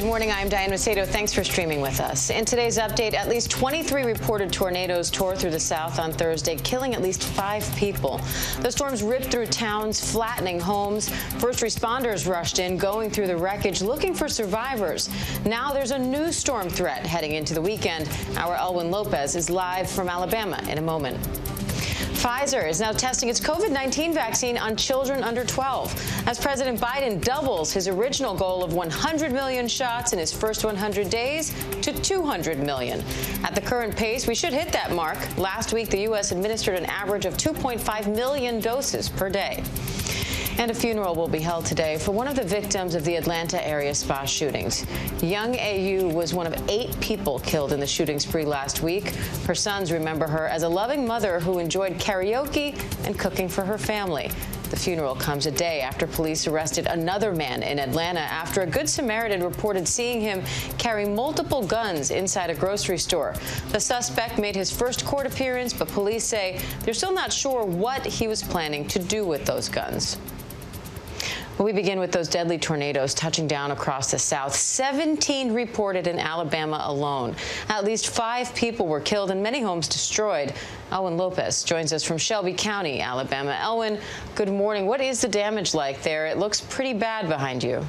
Good morning, I'm Diane Macedo. Thanks for streaming with us. In today's update, at least 23 reported tornadoes tore through the south on Thursday, killing at least 5 people. The storms ripped through towns, flattening homes. First responders rushed in, going through the wreckage, looking for survivors. Now there's a new storm threat heading into the weekend. Our Elwin Lopez is live from Alabama in a moment. Pfizer is now testing its COVID-19 vaccine on children under 12, as President Biden doubles his original goal of 100 million shots in his first 100 days to 200 million. At the current pace, we should hit that mark. Last week, the U.S. administered an average of 2.5 million doses per day. And a funeral will be held today for one of the victims of the Atlanta area spa shootings. Young AU was one of 8 people killed in the shooting spree last week. Her sons remember her as a loving mother who enjoyed karaoke and cooking for her family. The funeral comes a day after police arrested another man in Atlanta after a Good Samaritan reported seeing him carry multiple guns inside a grocery store. The suspect made his first court appearance, but police say they're still not sure what he was planning to do with those guns. We begin with those deadly tornadoes touching down across the south. 17 reported in Alabama alone. At least 5 people were killed and many homes destroyed. Elwin Lopez joins us from Shelby County, Alabama. Elwin, good morning. What is the damage like there? It looks pretty bad behind you.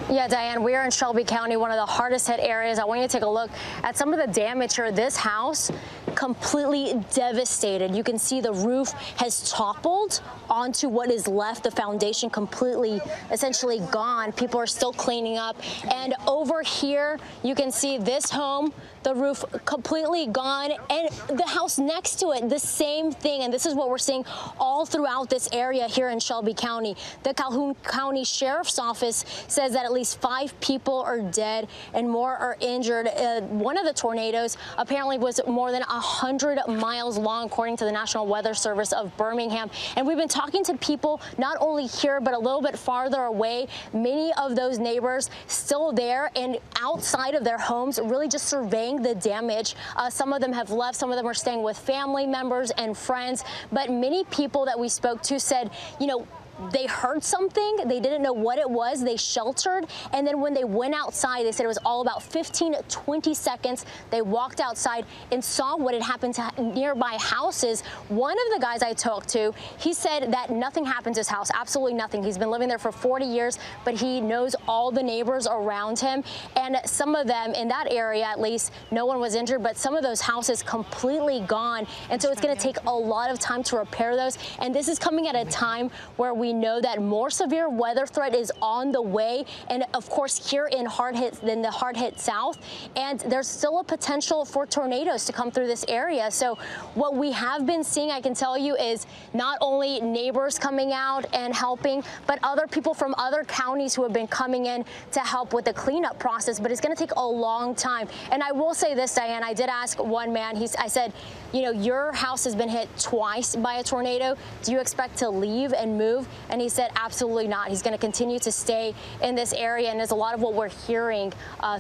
Yeah, Diane, we are in Shelby County, one of the hardest hit areas. I want you to take a look at some of the damage here. This house completely devastated. You can see the roof has toppled onto what is left. The foundation completely, essentially gone. People are still cleaning up. And over here, you can see this home, the roof completely gone, and the house next to it, the same thing. And this is what we're seeing all throughout this area here in Shelby County. The Calhoun County Sheriff's Office says that at least 5 people are dead and more are injured. One of the tornadoes apparently was more than 100 miles long, according to the National Weather Service of Birmingham. And we've been talking to people not only here, but a little bit farther away. Many of those neighbors still there and outside of their homes, really just surveying the damage. Some of them have left. Some of them are staying with family members and friends. But many people that we spoke to said, you know, they heard something, they didn't know what it was, they sheltered, and then when they went outside, they said it was all about 15 to 20 seconds. They walked outside and saw what had happened to nearby houses. One of the guys I talked to, he said that nothing happened to his house, absolutely nothing. He's been living there for 40 years, but he knows all the neighbors around him, and some of them in that area, at least, no one was injured, but some of those houses completely gone, and so it's going to take a lot of time to repair those, and this is coming at a time where we know that more severe weather threat is on the way, and of course here in the hard-hit south, and there's still a potential for tornadoes to come through this area. So what we have been seeing, I can tell you, is not only neighbors coming out and helping, but other people from other counties who have been coming in to help with the cleanup process, but it's going to take a long time. And I will say this, Diane, I did ask one man, I said, you know, your house has been hit twice by a tornado. Do you expect to leave and move? And he said absolutely not. He's going to continue to stay in this area, and there's a lot of what we're hearing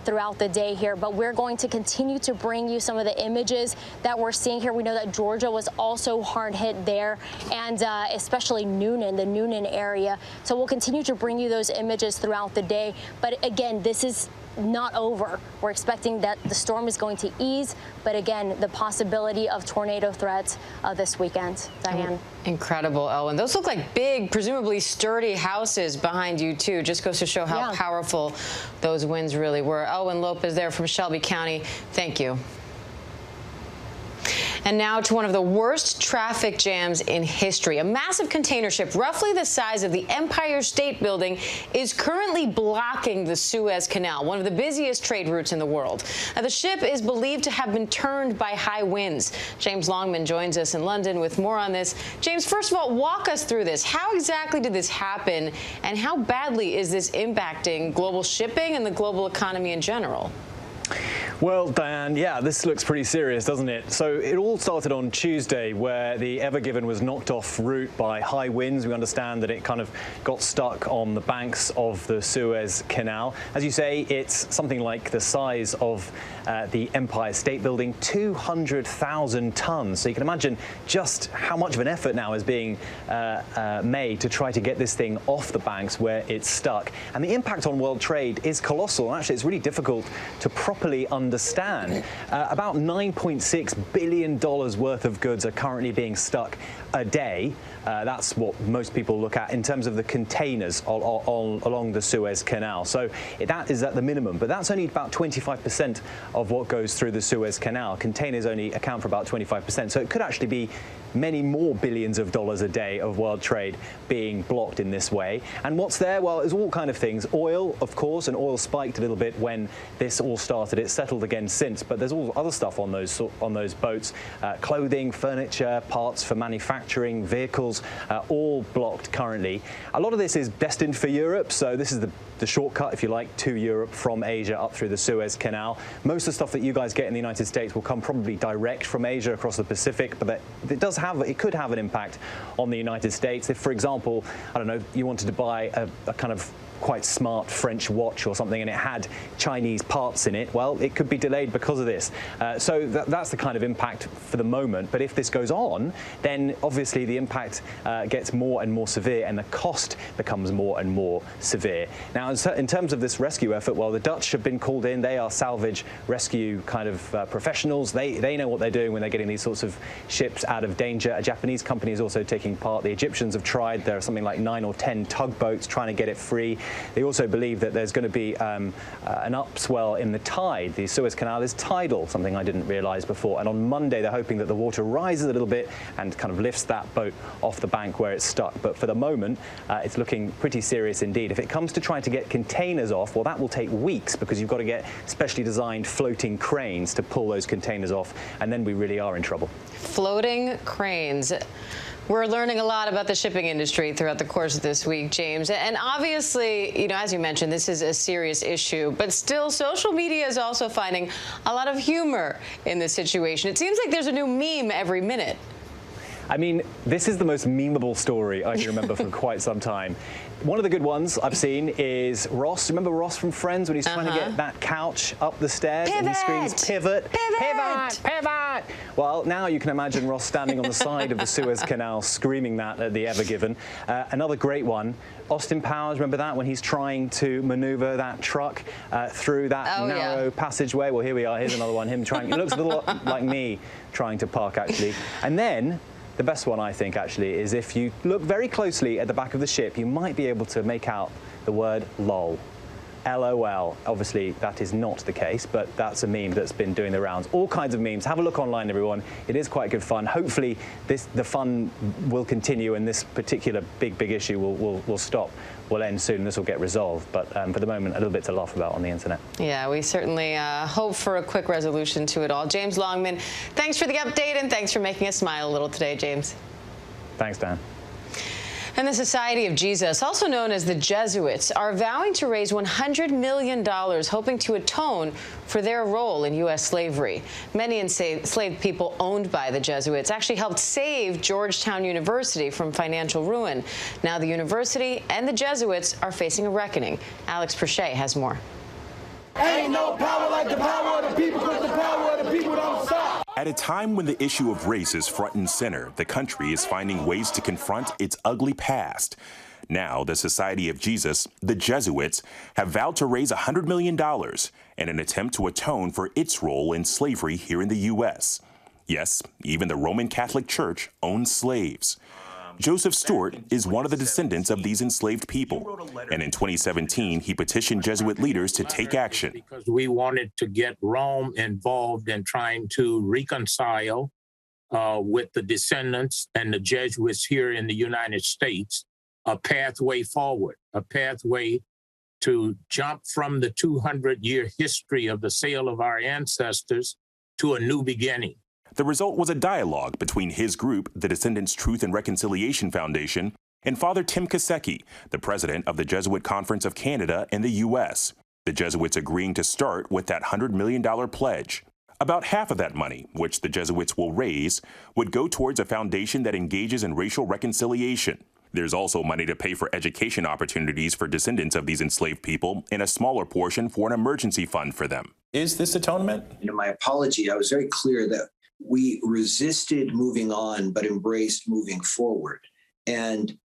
throughout the day here. But we're going to continue to bring you some of the images that we're seeing here. We know that Georgia was also hard hit there, and especially Noonan, the Noonan area. So we'll continue to bring you those images throughout the day. But again, this is not over. We're expecting that the storm is going to ease, but again, the possibility of tornado threats this weekend. Diane. Incredible, Elwin. Those look like big, presumably sturdy houses behind you, too. Just goes to show how powerful those winds really were. Elwin Lopez there from Shelby County. Thank you. And now to one of the worst traffic jams in history. A massive container ship, roughly the size of the Empire State Building, is currently blocking the Suez Canal, one of the busiest trade routes in the world. Now, the ship is believed to have been turned by high winds. James Longman joins us in London with more on this. James, first of all, walk us through this. How exactly did this happen, and how badly is this impacting global shipping and the global economy in general? Well, Diane, yeah, this looks pretty serious, doesn't it? So it all started on Tuesday, where the Ever Given was knocked off route by high winds. We understand that it kind of got stuck on the banks of the Suez Canal. As you say, it's something like the size of the Empire State Building, 200,000 tons. So you can imagine just how much of an effort now is being made to try to get this thing off the banks where it's stuck. And the impact on world trade is colossal. Actually, it's really difficult to properly understand. About $9.6 billion worth of goods are currently being stuck a day. That's what most people look at in terms of the containers along the Suez Canal. So that is at the minimum, but that's only about 25% of what goes through the Suez Canal. Containers only account for about 25%. So it could actually be many more billions of dollars a day of world trade being blocked in this way. And what's there? Well, it's all kind of things. Oil, of course, and oil spiked a little bit when this all started. It's settled again since, but there's all other stuff on those boats. Clothing, furniture, parts for manufacturing, vehicles, all blocked currently. A lot of this is destined for Europe, so this is the shortcut, if you like, to Europe from Asia up through the Suez Canal. Most of the stuff that you guys get in the United States will come probably direct from Asia across the Pacific, but it could have an impact on the United States. If, for example, I don't know, you wanted to buy a kind of quite smart French watch or something and it had Chinese parts in it, well, it could be delayed because of this. So that's the kind of impact for the moment. But if this goes on, then obviously the impact gets more and more severe and the cost becomes more and more severe. Now, in terms of this rescue effort, well, the Dutch have been called in. They are salvage rescue kind of professionals. They know what they're doing when they're getting these sorts of ships out of danger. A Japanese company is also taking part. The Egyptians have tried. There are something like 9 or 10 tugboats trying to get it free. They also believe that there's going to be an upswell in the tide. The Suez Canal is tidal, something I didn't realize before. And on Monday, they're hoping that the water rises a little bit and kind of lifts that boat off the bank where it's stuck. But for the moment, it's looking pretty serious indeed. If it comes to trying to get containers off, well, that will take weeks because you've got to get specially designed floating cranes to pull those containers off. And then we really are in trouble. Floating cranes. We're learning a lot about the shipping industry throughout the course of this week, James. And obviously, you know, as you mentioned, this is a serious issue, but still social media is also finding a lot of humor in this situation. It seems like there's a new meme every minute. I mean, this is the most memeable story I can remember for quite some time. One of the good ones I've seen is Ross. Remember Ross from Friends when he's trying to get that couch up the stairs and he screams, "Pivot, pivot, pivot." Well, now you can imagine Ross standing on the side of the Suez Canal screaming that at the Ever Given. Another great one, Austin Powers, remember that when he's trying to maneuver that truck through that narrow passageway? Well, here we are. Here's another one, him trying. It looks a little like me trying to park, actually. And then the best one, I think, actually, is if you look very closely at the back of the ship, you might be able to make out the word LOL. LOL. Obviously, that is not the case, but that's a meme that's been doing the rounds. All kinds of memes. Have a look online, everyone. It is quite good fun. Hopefully, the fun will continue and this particular big issue will stop. Will end soon. This will get resolved. But for the moment, a little bit to laugh about on the internet. Yeah, we certainly hope for a quick resolution to it all. James Longman, thanks for the update and thanks for making us smile a little today, James. Thanks, Dan. And the Society of Jesus, also known as the Jesuits, are vowing to raise $100 million, hoping to atone for their role in U.S. slavery. Many enslaved people owned by the Jesuits actually helped save Georgetown University from financial ruin. Now the university and the Jesuits are facing a reckoning. Alex Perchet has more. Ain't no power like the power of the people, because the power of the people don't stop. At a time when the issue of race is front and center, the country is finding ways to confront its ugly past. Now, the Society of Jesus, the Jesuits, have vowed to raise $100 million in an attempt to atone for its role in slavery here in the U.S. Yes, even the Roman Catholic Church owns slaves. Joseph Stewart is one of the descendants of these enslaved people, and in 2017, he petitioned Jesuit leaders to take action. Because we wanted to get Rome involved in trying to reconcile with the descendants and the Jesuits here in the United States, a pathway forward, a pathway to jump from the 200-year history of the sale of our ancestors to a new beginning. The result was a dialogue between his group, the Descendants Truth and Reconciliation Foundation, and Father Tim Kasecki, the president of the Jesuit Conference of Canada and the U.S. the Jesuits agreeing to start with that $100 million pledge. About half of that money, which the Jesuits will raise, would go towards a foundation that engages in racial reconciliation. There's also money to pay for education opportunities for descendants of these enslaved people and a smaller portion for an emergency fund for them. Is this atonement? In my apology, I was very clear that we resisted moving on, but embraced moving forward. And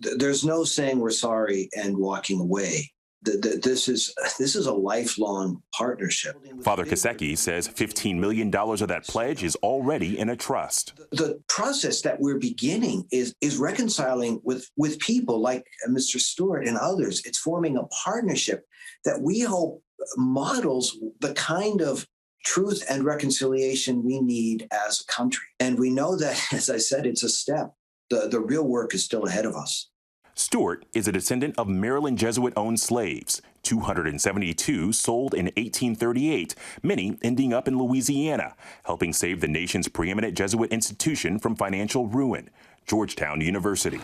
there's no saying we're sorry and walking away. This is a lifelong partnership. Father Kaseki says $15 million of that pledge is already in a trust. The process that we're beginning is reconciling with people like Mr. Stewart and others. It's forming a partnership that we hope models the kind of truth and reconciliation we need as a country. And we know that, as I said, it's a step. The real work is still ahead of us. Stewart is a descendant of Maryland Jesuit-owned slaves, 272 sold in 1838, many ending up in Louisiana, helping save the nation's preeminent Jesuit institution from financial ruin, Georgetown University.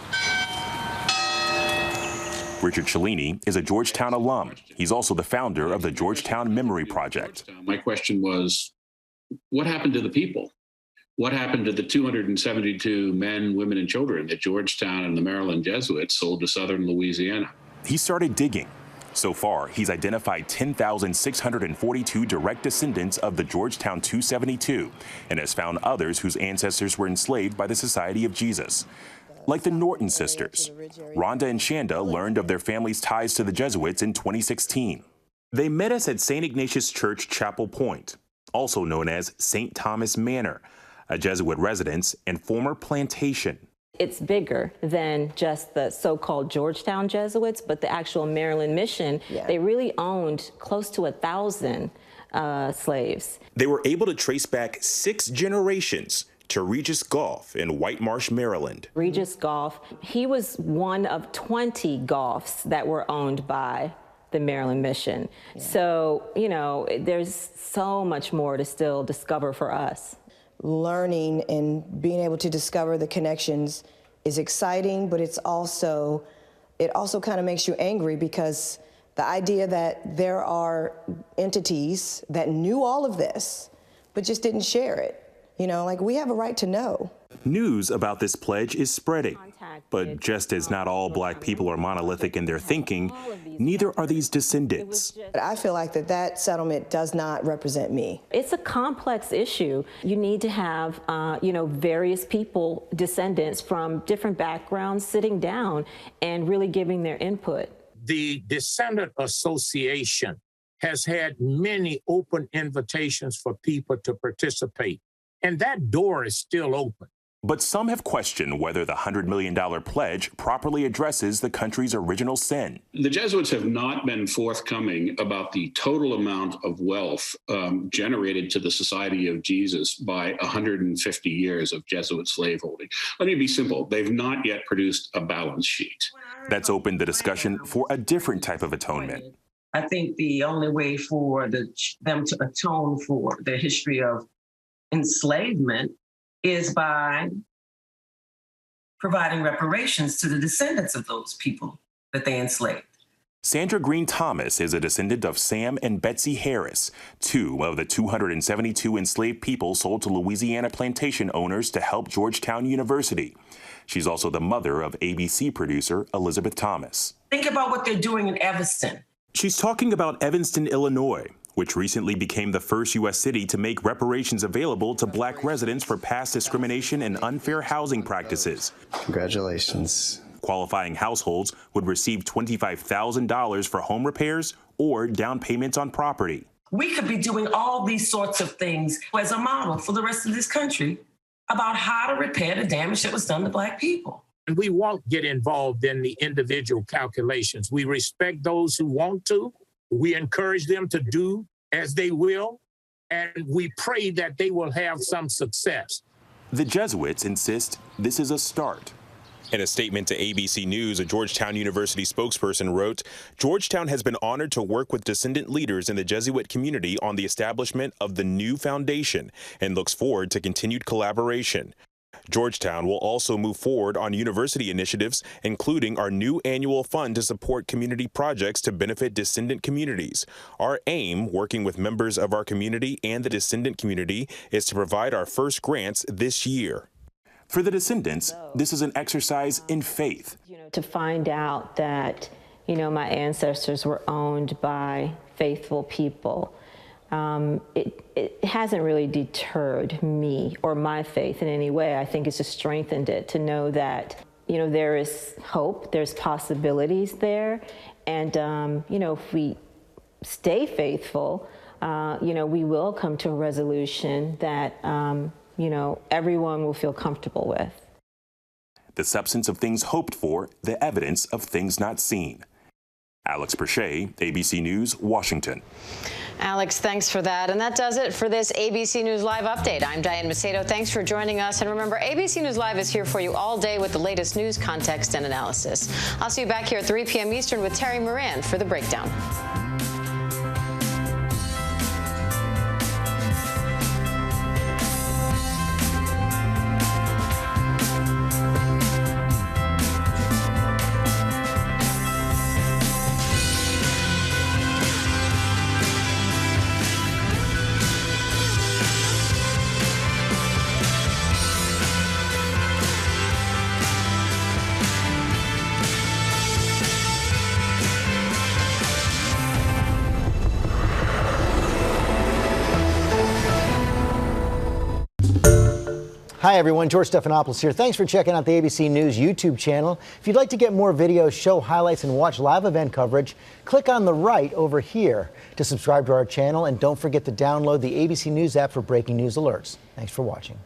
Richard Cellini is a Georgetown alum. He's also the founder of the Georgetown Memory Project. My question was, what happened to the people? What happened to the 272 men, women, and children that Georgetown and the Maryland Jesuits sold to southern Louisiana? He started digging. So far, he's identified 10,642 direct descendants of the Georgetown 272 and has found others whose ancestors were enslaved by the Society of Jesus. Like the Norton sisters, Rhonda and Shanda learned of their family's ties to the Jesuits in 2016. They met us at St. Ignatius Church, Chapel Point, also known as St. Thomas Manor, a Jesuit residence and former plantation. It's bigger than just the so-called Georgetown Jesuits, but the actual Maryland mission, they really owned close to 1,000 slaves. They were able to trace back 6 generations to Regis Goff in White Marsh, Maryland. Regis Goff, he was one of 20 Goffs that were owned by the Maryland mission. So, you know, there's so much more to still discover for us. Learning and being able to discover the connections is exciting, but it also kind of makes you angry, because the idea that there are entities that knew all of this but just didn't share it. You know, like, we have a right to know. News about this pledge is spreading, but just as not all Black people are monolithic in their thinking, neither are these descendants. I feel like that settlement does not represent me. It's a complex issue. You need to have, various people, descendants from different backgrounds, sitting down and really giving their input. The Descendant Association has had many open invitations for people to participate, and that door is still open. But some have questioned whether the $100 million pledge properly addresses the country's original sin. The Jesuits have not been forthcoming about the total amount of wealth generated to the Society of Jesus by 150 years of Jesuit slaveholding. Let me be simple. They've not yet produced a balance sheet. That's opened the discussion for a different type of atonement. I think the only way for them to atone for the history of enslavement is by providing reparations to the descendants of those people that they enslaved. Sandra Green Thomas is a descendant of Sam and Betsy Harris, 2 of the 272 enslaved people sold to Louisiana plantation owners to help Georgetown University. She's also the mother of ABC producer Elizabeth Thomas. Think about what they're doing in Evanston. She's talking about Evanston, Illinois, which recently became the first U.S. city to make reparations available to Black residents for past discrimination and unfair housing practices. Congratulations. Qualifying households would receive $25,000 for home repairs or down payments on property. We could be doing all these sorts of things as a model for the rest of this country about how to repair the damage that was done to Black people. And we won't get involved in the individual calculations. We respect those who want to. We encourage them to do as they will, and we pray that they will have some success. The Jesuits insist this is a start. In a statement to ABC News, a Georgetown University spokesperson wrote, "Georgetown has been honored to work with descendant leaders in the Jesuit community on the establishment of the new foundation and looks forward to continued collaboration. Georgetown will also move forward on university initiatives, including our new annual fund to support community projects to benefit descendant communities. Our aim, working with members of our community and the descendant community, is to provide our first grants this year. For the descendants, this is an exercise in faith. To find out that, my ancestors were owned by faithful people, it hasn't really deterred me or my faith in any way. I think it's just strengthened it to know that, there is hope, there's possibilities there. And, if we stay faithful, we will come to a resolution that, everyone will feel comfortable with. The substance of things hoped for, the evidence of things not seen. Alex Perche, ABC News, Washington. Alex, thanks for that. And that does it for this ABC News Live update. I'm Diane Macedo. Thanks for joining us. And remember, ABC News Live is here for you all day with the latest news, context, and analysis. I'll see you back here at 3 p.m. Eastern with Terry Moran for The Breakdown. Hi everyone, George Stephanopoulos here. Thanks for checking out the ABC News YouTube channel. If you'd like to get more videos, show highlights, and watch live event coverage, click on the right over here to subscribe to our channel, and don't forget to download the ABC News app for breaking news alerts. Thanks for watching.